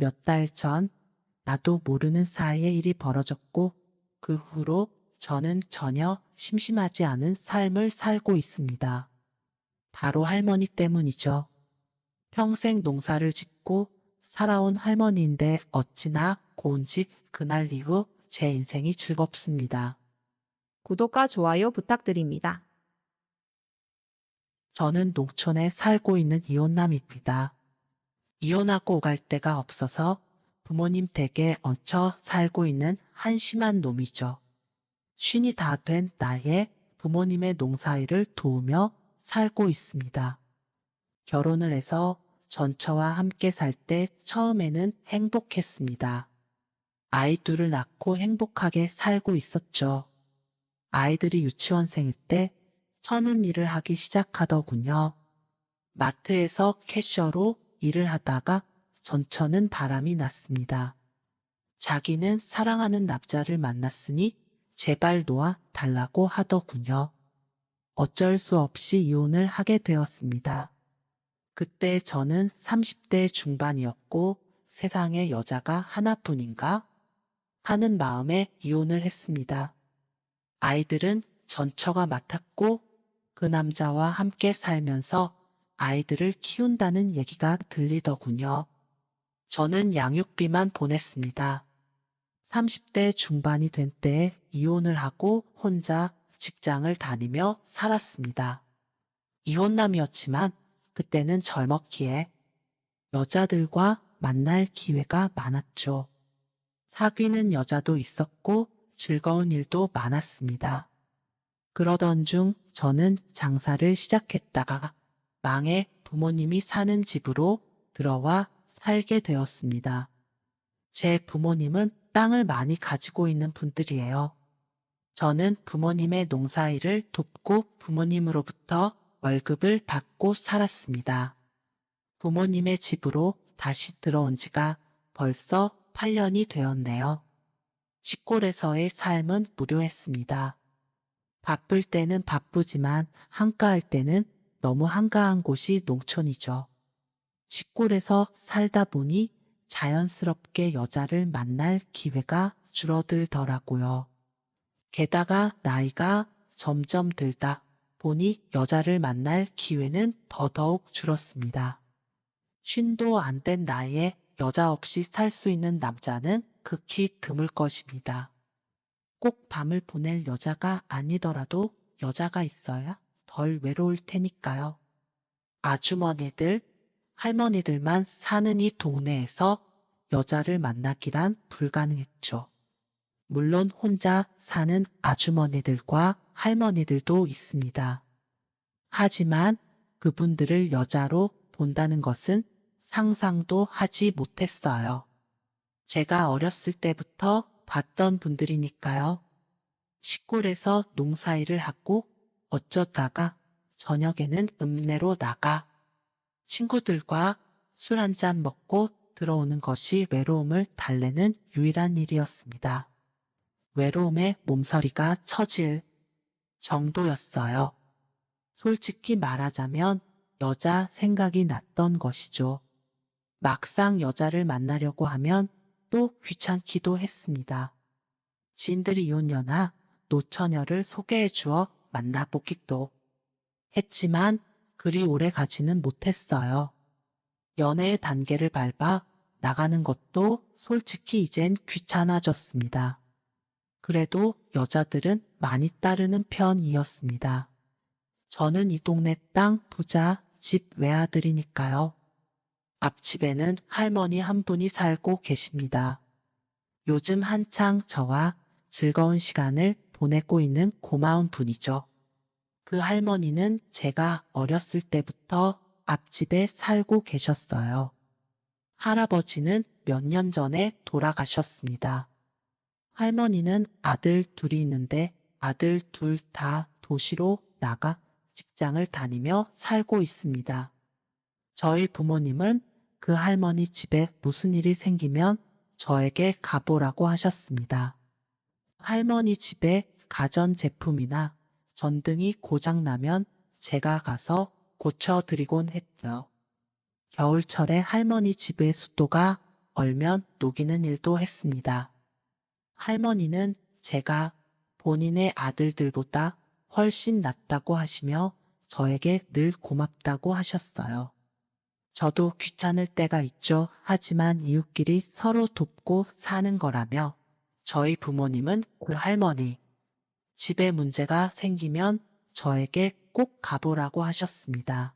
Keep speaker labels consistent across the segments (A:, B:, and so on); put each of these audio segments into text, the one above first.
A: 몇 달 전 나도 모르는 사이에 일이 벌어졌고 그 후로 저는 전혀 심심하지 않은 삶을 살고 있습니다. 바로 할머니 때문이죠. 평생 농사를 짓고 살아온 할머니인데 어찌나 고운지 그날 이후 제 인생이 즐겁습니다.
B: 구독과 좋아요 부탁드립니다.
A: 저는 농촌에 살고 있는 이혼남입니다. 이혼하고 오갈 데가 없어서 부모님 댁에 얹혀 살고 있는 한심한 놈이죠. 쉰이 다 된 나이에 부모님의 농사일을 도우며 살고 있습니다. 결혼을 해서 전처와 함께 살 때 처음에는 행복했습니다. 아이 둘을 낳고 행복하게 살고 있었죠. 아이들이 유치원생일 때 처는 일을 하기 시작하더군요. 마트에서 캐셔로 일을 하다가 전처는 바람이 났습니다. 자기는 사랑하는 남자를 만났으니 제발 놓아 달라고 하더군요. 어쩔 수 없이 이혼을 하게 되었습니다. 그때 저는 30대 중반이었고 세상에 여자가 하나뿐인가 하는 마음에 이혼을 했습니다. 아이들은 전처가 맡았고 그 남자와 함께 살면서 아이들을 키운다는 얘기가 들리더군요. 저는 양육비만 보냈습니다. 30대 중반이 된 때에 이혼을 하고 혼자 직장을 다니며 살았습니다. 이혼남이었지만 그때는 젊었기에 여자들과 만날 기회가 많았죠. 사귀는 여자도 있었고 즐거운 일도 많았습니다. 그러던 중 저는 장사를 시작했다가 망해 부모님이 사는 집으로 들어와 살게 되었습니다. 제 부모님은 땅을 많이 가지고 있는 분들이에요. 저는 부모님의 농사일을 돕고 부모님으로부터 월급을 받고 살았습니다. 부모님의 집으로 다시 들어온 지가 벌써 8년이 되었네요. 시골에서의 삶은 무료했습니다. 바쁠 때는 바쁘지만 한가할 때는 너무 한가한 곳이 농촌이죠. 시골에서 살다 보니 자연스럽게 여자를 만날 기회가 줄어들더라고요. 게다가 나이가 점점 들다 보니 여자를 만날 기회는 더더욱 줄었습니다. 쉰도 안 된 나이에 여자 없이 살 수 있는 남자는 극히 드물 것입니다. 꼭 밤을 보낼 여자가 아니더라도 여자가 있어야 덜 외로울 테니까요. 아주머니들, 할머니들만 사는 이 동네에서 여자를 만나기란 불가능했죠. 물론 혼자 사는 아주머니들과 할머니들도 있습니다. 하지만 그분들을 여자로 본다는 것은 상상도 하지 못했어요. 제가 어렸을 때부터 봤던 분들이니까요. 시골에서 농사일을 하고 어쩌다가 저녁에는 읍내로 나가 친구들과 술 한잔 먹고 들어오는 것이 외로움을 달래는 유일한 일이었습니다. 외로움에 몸서리가 처질 정도였어요. 솔직히 말하자면 여자 생각이 났던 것이죠. 막상 여자를 만나려고 하면 또 귀찮기도 했습니다. 지인들이 이혼녀나 노처녀를 소개해 주어 만나보기도 했지만 그리 오래 가지는 못했어요. 연애의 단계를 밟아 나가는 것도 솔직히 이젠 귀찮아졌습니다. 그래도 여자들은 많이 따르는 편이었습니다. 저는 이 동네 땅 부자 집 외아들이니까요. 앞집에는 할머니 한 분이 살고 계십니다. 요즘 한창 저와 즐거운 시간을 보내고 있는 고마운 분이죠. 그 할머니는 제가 어렸을 때부터 앞집에 살고 계셨어요. 할아버지는 몇 년 전에 돌아가셨습니다. 할머니는 아들 둘이 있는데 아들 둘 다 도시로 나가 직장을 다니며 살고 있습니다. 저희 부모님은 그 할머니 집에 무슨 일이 생기면 저에게 가보라고 하셨습니다. 할머니 집에 가전제품이나 전등이 고장나면 제가 가서 고쳐드리곤 했죠. 겨울철에 할머니 집의 습도가 얼면 녹이는 일도 했습니다. 할머니는 제가 본인의 아들들보다 훨씬 낫다고 하시며 저에게 늘 고맙다고 하셨어요. 저도 귀찮을 때가 있죠. 하지만 이웃끼리 서로 돕고 사는 거라며 저희 부모님은 그 할머니, 집에 문제가 생기면 저에게 꼭 가보라고 하셨습니다.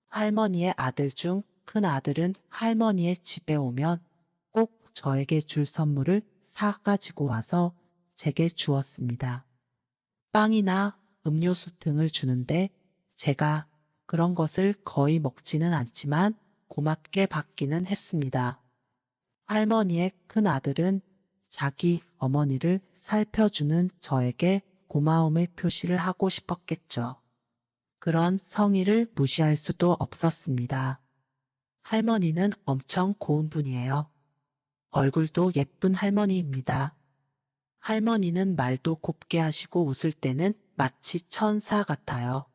A: 할머니의 아들 중 큰 아들은 할머니의 집에 오면 꼭 저에게 줄 선물을 사가지고 와서 제게 주었습니다. 빵이나 음료수 등을 주는데 제가 그런 것을 거의 먹지는 않지만 고맙게 받기는 했습니다. 할머니의 큰 아들은 자기 어머니를 살펴주는 저에게 고마움의 표시를 하고 싶었겠죠. 그런 성의를 무시할 수도 없었습니다. 할머니는 엄청 고운 분이에요. 얼굴도 예쁜 할머니입니다. 할머니는 말도 곱게 하시고 웃을 때는 마치 천사 같아요.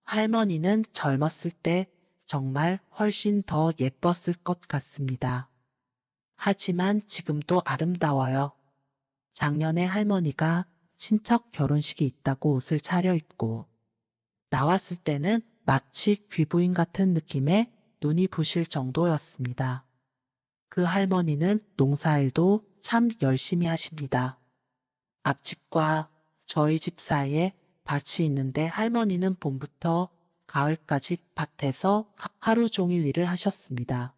A: 할머니는 젊었을 때 정말 훨씬 더 예뻤을 것 같습니다. 하지만 지금도 아름다워요. 작년에 할머니가 친척 결혼식이 있다고 옷을 차려입고 나왔을 때는 마치 귀부인 같은 느낌의 눈이 부실 정도였습니다. 그 할머니는 농사일도 참 열심히 하십니다. 앞집과 저희 집 사이에 밭이 있는데 할머니는 봄부터 가을까지 밭에서 하루 종일 일을 하셨습니다.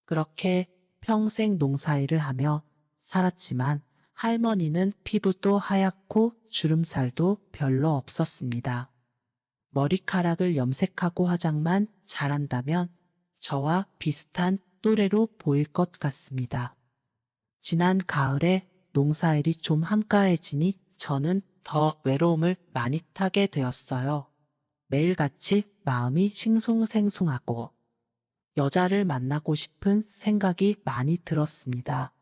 A: 그렇게 평생 농사일을 하며 살았지만 할머니는 피부도 하얗고 주름살도 별로 없었습니다. 머리카락을 염색하고 화장만 잘한다면 저와 비슷한 또래로 보일 것 같습니다. 지난 가을에 농사일이 좀 한가해지니 저는 더 외로움을 많이 타게 되었어요. 매일같이 마음이 싱숭생숭하고 여자를 만나고 싶은 생각이 많이 들었습니다.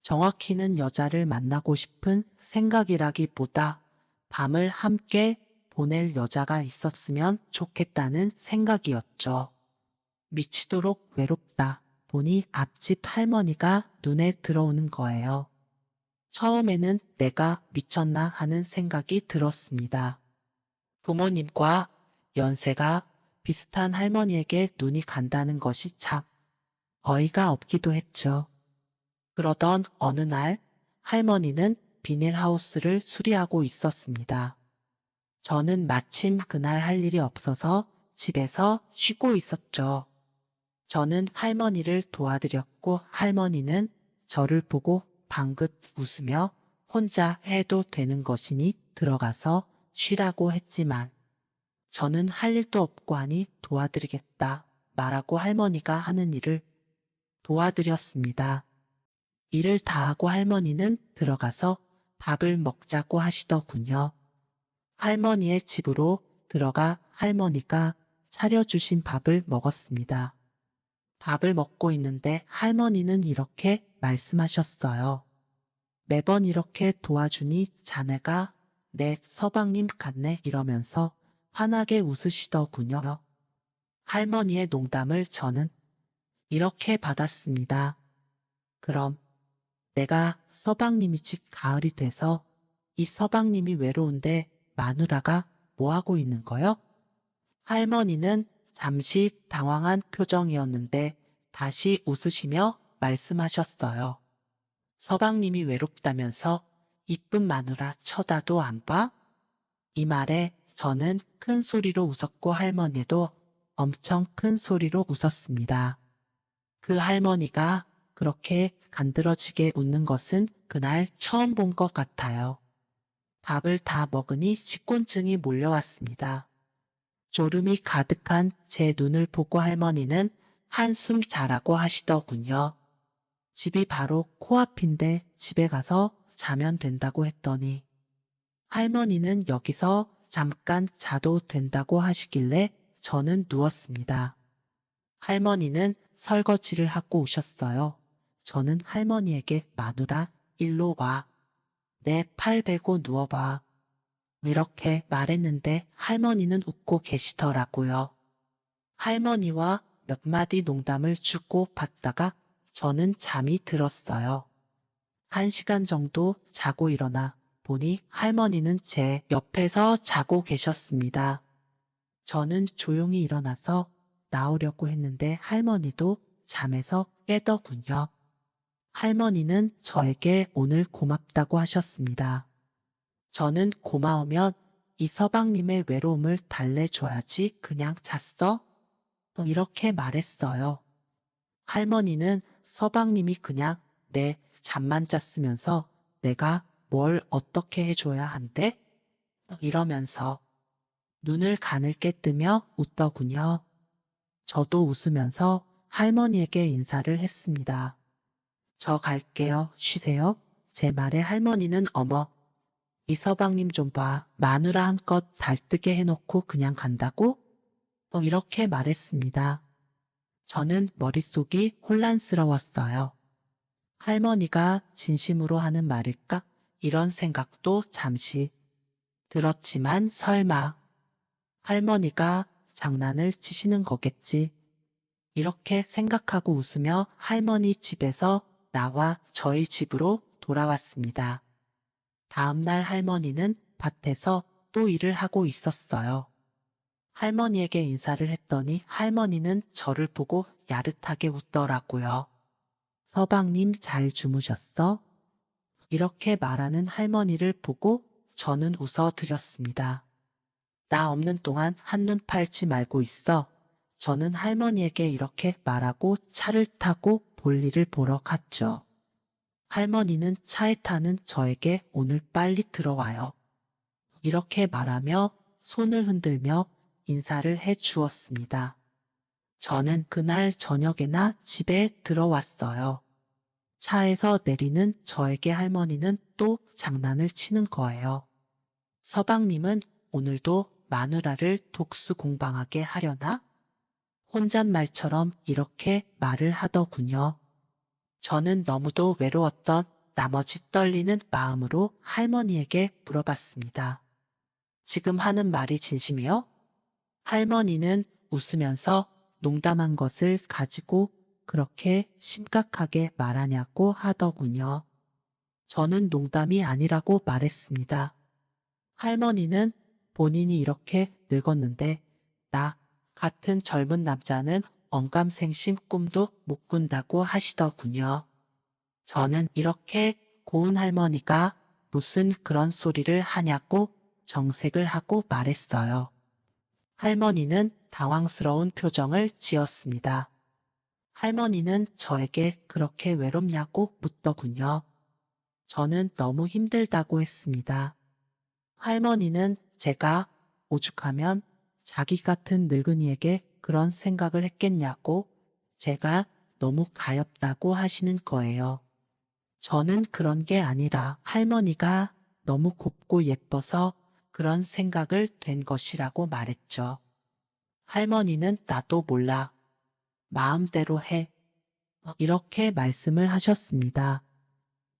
A: 정확히는 여자를 만나고 싶은 생각이라기보다 밤을 함께 보낼 여자가 있었으면 좋겠다는 생각이었죠. 미치도록 외롭다 보니 앞집 할머니가 눈에 들어오는 거예요. 처음에는 내가 미쳤나 하는 생각이 들었습니다. 부모님과 연세가 비슷한 할머니에게 눈이 간다는 것이 참 어이가 없기도 했죠. 그러던 어느 날 할머니는 비닐하우스를 수리하고 있었습니다. 저는 마침 그날 할 일이 없어서 집에서 쉬고 있었죠. 저는 할머니를 도와드렸고 할머니는 저를 보고 방긋 웃으며 혼자 해도 되는 것이니 들어가서 쉬라고 했지만 저는 할 일도 없고 하니 도와드리겠다 말하고 할머니가 하는 일을 도와드렸습니다. 일을 다 하고 할머니는 들어가서 밥을 먹자고 하시더군요. 할머니의 집으로 들어가 할머니가 차려주신 밥을 먹었습니다. 밥을 먹고 있는데 할머니는 이렇게 말씀하셨어요. 매번 이렇게 도와주니 자네가 내 서방님 같네 이러면서 환하게 웃으시더군요. 할머니의 농담을 저는 이렇게 받았습니다. 그럼 내가 서방님이지 가을이 돼서 이 서방님이 외로운데 마누라가 뭐하고 있는 거요? 할머니는 잠시 당황한 표정이었는데 다시 웃으시며 말씀하셨어요. 서방님이 외롭다면서 이쁜 마누라 쳐다도 안 봐? 이 말에 저는 큰 소리로 웃었고 할머니도 엄청 큰 소리로 웃었습니다. 그 할머니가 그렇게 간드러지게 웃는 것은 그날 처음 본 것 같아요. 밥을 다 먹으니 식곤증이 몰려왔습니다. 졸음이 가득한 제 눈을 보고 할머니는 한숨 자라고 하시더군요. 집이 바로 코앞인데 집에 가서 자면 된다고 했더니 할머니는 여기서 잠깐 자도 된다고 하시길래 저는 누웠습니다. 할머니는 설거지를 하고 오셨어요. 저는 할머니에게 마누라 일로 와. 내 팔 베고 누워봐. 이렇게 말했는데 할머니는 웃고 계시더라고요. 할머니와 몇 마디 농담을 주고 받다가 저는 잠이 들었어요. 1시간 정도 자고 일어나 보니 할머니는 제 옆에서 자고 계셨습니다. 저는 조용히 일어나서 나오려고 했는데 할머니도 잠에서 깨더군요. 할머니는 저에게 오늘 고맙다고 하셨습니다. 저는 고마우면 이 서방님의 외로움을 달래줘야지 그냥 잤어? 이렇게 말했어요. 할머니는 서방님이 그냥 내 잠만 잤으면서 내가 뭘 어떻게 해줘야 한대? 이러면서 눈을 가늘게 뜨며 웃더군요. 저도 웃으면서 할머니에게 인사를 했습니다. 저 갈게요. 쉬세요. 제 말에 할머니는 어머, 이 서방님 좀 봐. 마누라 한껏 달뜨게 해놓고 그냥 간다고? 이렇게 말했습니다. 저는 머릿속이 혼란스러웠어요. 할머니가 진심으로 하는 말일까? 이런 생각도 잠시 들었지만 설마 할머니가 장난을 치시는 거겠지. 이렇게 생각하고 웃으며 할머니 집에서 나와 저희 집으로 돌아왔습니다. 다음날 할머니는 밭에서 또 일을 하고 있었어요. 할머니에게 인사를 했더니 할머니는 저를 보고 야릇하게 웃더라고요. 서방님 잘 주무셨어? 이렇게 말하는 할머니를 보고 저는 웃어드렸습니다. 나 없는 동안 한눈 팔지 말고 있어. 저는 할머니에게 이렇게 말하고 차를 타고 볼일을 보러 갔죠. 할머니는 차에 타는 저에게 오늘 빨리 들어와요. 이렇게 말하며 손을 흔들며 인사를 해 주었습니다. 저는 그날 저녁에나 집에 들어왔어요. 차에서 내리는 저에게 할머니는 또 장난을 치는 거예요. 서방님은 오늘도 마누라를 독수공방하게 하려나? 혼잣말처럼 이렇게 말을 하더군요. 저는 너무도 외로웠던 나머지 떨리는 마음으로 할머니에게 물어봤습니다. 지금 하는 말이 진심이요? 할머니는 웃으면서 농담한 것을 가지고 그렇게 심각하게 말하냐고 하더군요. 저는 농담이 아니라고 말했습니다. 할머니는 본인이 이렇게 늙었는데 나 같은 젊은 남자는 언감생심 꿈도 못 꾼다고 하시더군요. 저는 이렇게 고운 할머니가 무슨 그런 소리를 하냐고 정색을 하고 말했어요. 할머니는 당황스러운 표정을 지었습니다. 할머니는 저에게 그렇게 외롭냐고 묻더군요. 저는 너무 힘들다고 했습니다. 할머니는 제가 오죽하면 자기 같은 늙은이에게 그런 생각을 했겠냐고 제가 너무 가엾다고 하시는 거예요. 저는 그런 게 아니라 할머니가 너무 곱고 예뻐서 그런 생각을 된 것이라고 말했죠. 할머니는 나도 몰라. 마음대로 해. 이렇게 말씀을 하셨습니다.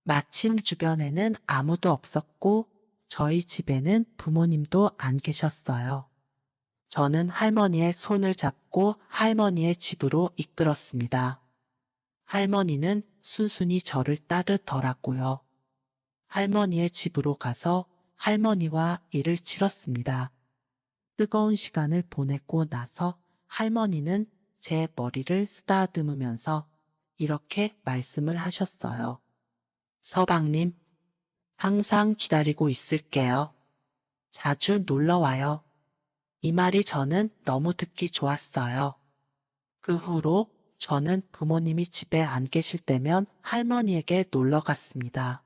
A: 마침 주변에는 아무도 없었고 저희 집에는 부모님도 안 계셨어요. 저는 할머니의 손을 잡고 할머니의 집으로 이끌었습니다. 할머니는 순순히 저를 따르더라고요. 할머니의 집으로 가서 할머니와 일을 치렀습니다. 뜨거운 시간을 보내고 나서 할머니는 제 머리를 쓰다듬으면서 이렇게 말씀을 하셨어요. 서방님, 항상 기다리고 있을게요. 자주 놀러 와요. 이 말이 저는 너무 듣기 좋았어요. 그 후로 저는 부모님이 집에 안 계실 때면 할머니에게 놀러 갔습니다.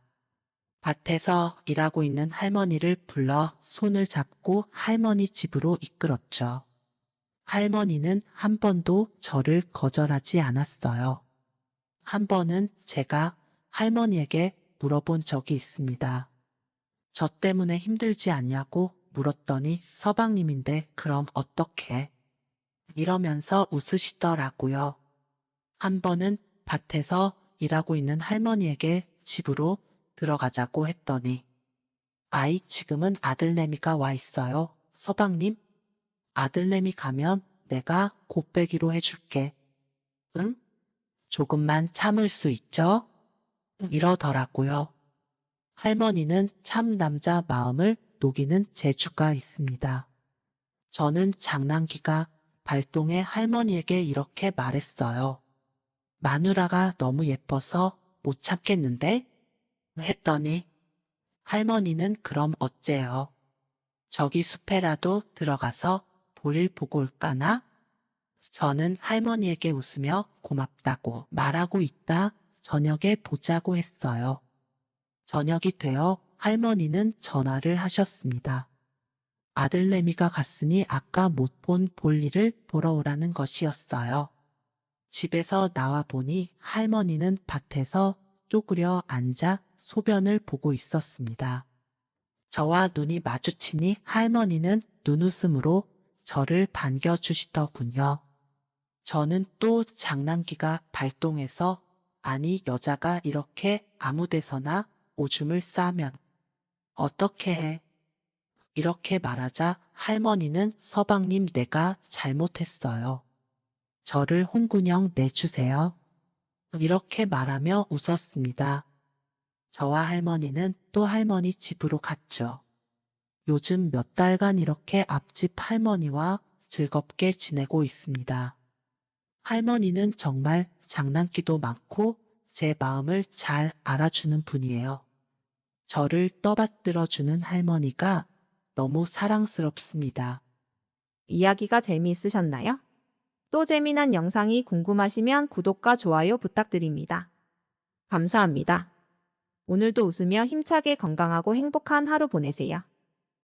A: 밭에서 일하고 있는 할머니를 불러 손을 잡고 할머니 집으로 이끌었죠. 할머니는 한 번도 저를 거절하지 않았어요. 한 번은 제가 할머니에게 물어본 적이 있습니다. 저 때문에 힘들지 않냐고 물었더니 서방님인데 그럼 어떡해? 이러면서 웃으시더라고요. 한 번은 밭에서 일하고 있는 할머니에게 집으로 들어가자고 했더니 아이 지금은 아들내미가 와 있어요. 서방님, 아들내미 가면 내가 곱빼기로 해줄게. 응? 조금만 참을 수 있죠? 이러더라고요. 할머니는 참 남자 마음을 녹이는 재주가 있습니다. 저는 장난기가 발동해 할머니에게 이렇게 말했어요. 마누라가 너무 예뻐서 못 참겠는데? 했더니 할머니는 그럼 어째요? 저기 숲에라도 들어가서 볼일 보고 올까나? 저는 할머니에게 웃으며 고맙다고 말하고 있다 저녁에 보자고 했어요. 저녁이 되어 할머니는 전화를 하셨습니다. 아들내미가 갔으니 아까 못 본 볼일을 보러 오라는 것이었어요. 집에서 나와 보니 할머니는 밭에서 쪼그려 앉아 소변을 보고 있었습니다. 저와 눈이 마주치니 할머니는 눈웃음으로 저를 반겨주시더군요. 저는 또 장난기가 발동해서 아니 여자가 이렇게 아무 데서나 오줌을 싸면 어떻게 해? 이렇게 말하자 할머니는 서방님 내가 잘못했어요. 저를 홍군형 내주세요. 이렇게 말하며 웃었습니다. 저와 할머니는 또 할머니 집으로 갔죠. 요즘 몇 달간 이렇게 앞집 할머니와 즐겁게 지내고 있습니다. 할머니는 정말 장난기도 많고 제 마음을 잘 알아주는 분이에요. 저를 떠받들어주는 할머니가 너무 사랑스럽습니다.
B: 이야기가 재미있으셨나요? 또 재미난 영상이 궁금하시면 구독과 좋아요 부탁드립니다. 감사합니다. 오늘도 웃으며 힘차게 건강하고 행복한 하루 보내세요.